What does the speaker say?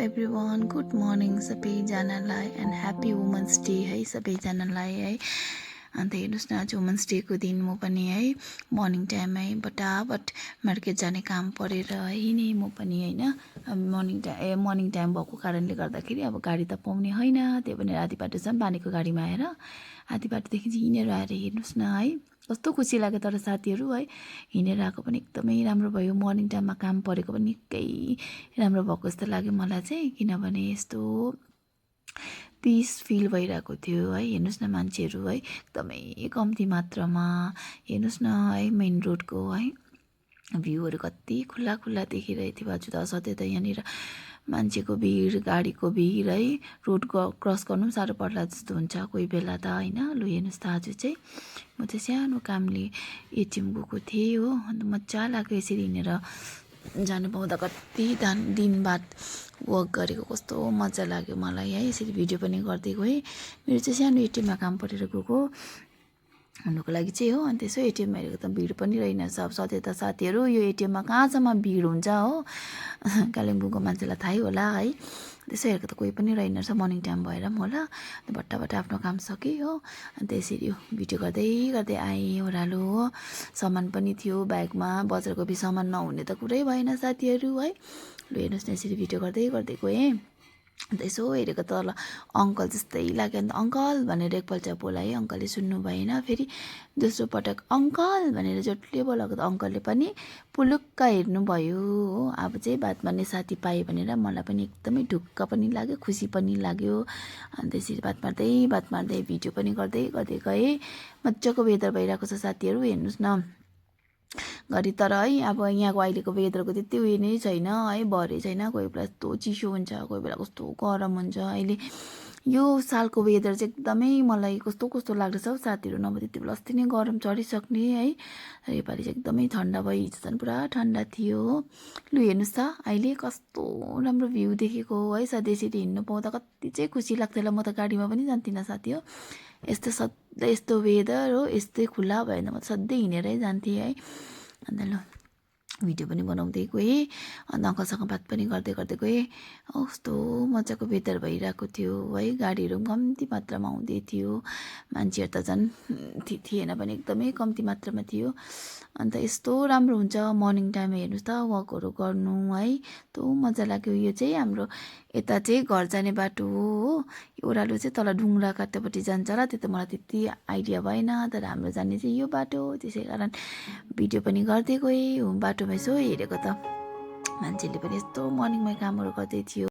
Everyone, good morning सबैजनालाई and happy women's day है सबैजनालाई है। अन्त हेर्नुहोस् न, आज वुमन्स डेको दिन म पनि है मर्निङ टाइममै बटाबट मार्केट जाने काम परेर है नि म पनि होइन मर्निङ टाइम भएको कारणले गर्दाखेरि अब गाडी त पाउने होइन, त्यही भनेर आधी बाटोसम्म बानीको गाडीमा आएर आधी बाटोदेखि चाहिँ हिँडेर आएर हेर्नुहोस् न है कस्तो खुसी लाग्यो। तर साथीहरू है हिँडेर आएको पनि एकदमै राम्रो भयो। मर्निङ टाइममा काम परेको पनि निकै राम्रो भएको जस्तो लाग्यो मलाई चाहिँ, किनभने यस्तो पिस फिल भइरहेको थियो है। हेर्नुहोस् न मान्छेहरू है एकदमै कम्ती मात्रामा, हेर्नुहोस् न है मेन रोडको है भ्यूहरू कति खुल्ला खुल्ला देखिरहेको थियो। आज त सधैँ त यहाँनिर मान्छेको भिड, गाडीको भिड है, रोड क्रस गर्नु पनि साह्रो पर्ला जस्तो हुन्छ कोही बेला त होइन। लु हेर्नुहोस् त आज चाहिँ म चाहिँ सानो कामले एटिएम गएको थिएँ हो। अन्त मजा लाग्यो यसरी हिँडेर जानु पाउँदा। कति दिन बाद वक गरेको कस्तो मजा लाग्यो मलाई है। यसरी भिडियो पनि गर्दै गएँ। मेरो चाहिँ सानो एटिएममा काम परेर गएको हुनुको लागि चाहिँ हो। अनि त्यसो एटिएममा हेरेको त भिड पनि रहेनछ। अब सधैँ त साथीहरू यो एटिएममा कहाँसम्म भिड हुन्छ हो, कालिम्पोङको मान्छेलाई थाहै होला है। त्यसो हेरेको त कोही पनि रहेनछ, मर्निङ टाइम भएर पनि होला। बट्टाबट्टा आफ्नो काम सकेँ हो। अनि त्यसरी भिडियो गर्दै गर्दै आएँ ओह्रालो हो। सामान पनि थियो ब्यागमा, बजार गएपछि सामान नहुने त कुरै भएन साथीहरू है। लु हेर्नुहोस् न यसरी भिडियो गर्दै गर्दै गएँ। अन्त यसो हेरेको तल अङ्कल जस्तै लाग्यो। अन्त अङ्कल भनेर एकपल्ट बोलाएँ, अङ्कलले सुन्नु भएन। फेरि दोस्रो पटक अङ्कल भनेर जोडले बोलाएको त अङ्कलले पनि पुलुक्क हेर्नुभयो हो। अब चाहिँ बात मार्ने साथी पाएँ भनेर मलाई पनि एकदमै ढुक्क पनि लाग्यो, खुसी पनि लाग्यो। अन्त त्यसरी बात मार्दै भिडियो पनि गर्दै गर्दै गएँ। मजाको वेदर भइरहेको छ साथीहरू, हेर्नुहोस् न घरि। तर है अब यहाँको अहिलेको वेदरको त्यति उयो नै छैन है, भरै छैन। कोही बेला यस्तो चिसो हुन्छ, कोही बेला कस्तो गरम हुन्छ। अहिले यो सालको वेदर चाहिँ एकदमै मलाई कस्तो कस्तो लाग्दैछ हौ साथीहरू। नभए त्यति बेला अस्ति नै गरम चढिसक्ने है, र योपालि चाहिँ एकदमै ठन्डा भयो। हिजो झन् पुरा ठन्डा थियो हो। लु हेर्नुहोस् त अहिले कस्तो राम्रो भ्यू देखेको है। सधैँ यसरी हिँड्नु पाउँदा कति चाहिँ खुसी लाग्थ्यो होला। म त गाडीमा पनि जान्थिनँ साथी हो। सधैँ यस्तो वेदर हो, यस्तै खुल्ला भयो भने म सधैँ हिँडेरै जान्थेँ है। अन्त ल भिडियो पनि बनाउँदै गएँ। अन्त अङ्कलसँग बात पनि गर्दै गर्दै गएँ। कस्तो मजाको वेदर भइरहेको थियो है। गाडीहरू पनि कम्ती मात्रामा आउँदै थियो, मान्छेहरू त झन् थिएन भने एकदमै कम्ती मात्रामा थियो। अन्त यस्तो राम्रो हुन्छ मर्निङ टाइममा हेर्नुहोस् त वकहरू गर्नु है, यस्तो मजा लाग्यो। यो चाहिँ हाम्रो यता चाहिँ घर जाने बाटो हो। ओह्रालो चाहिँ तल डुङ्ग्रा काट्टोपट्टि जान्छ होला, त्यो त मलाई त्यति आइडिया भएन। तर हाम्रो जाने चाहिँ यो बाटो हो, त्यसै कारण भिडियो पनि गर्दै गएँ। बाटोमा यसो हेरेको त मान्छेले पनि यस्तो मर्निङमै कामहरू गर्दै थियो।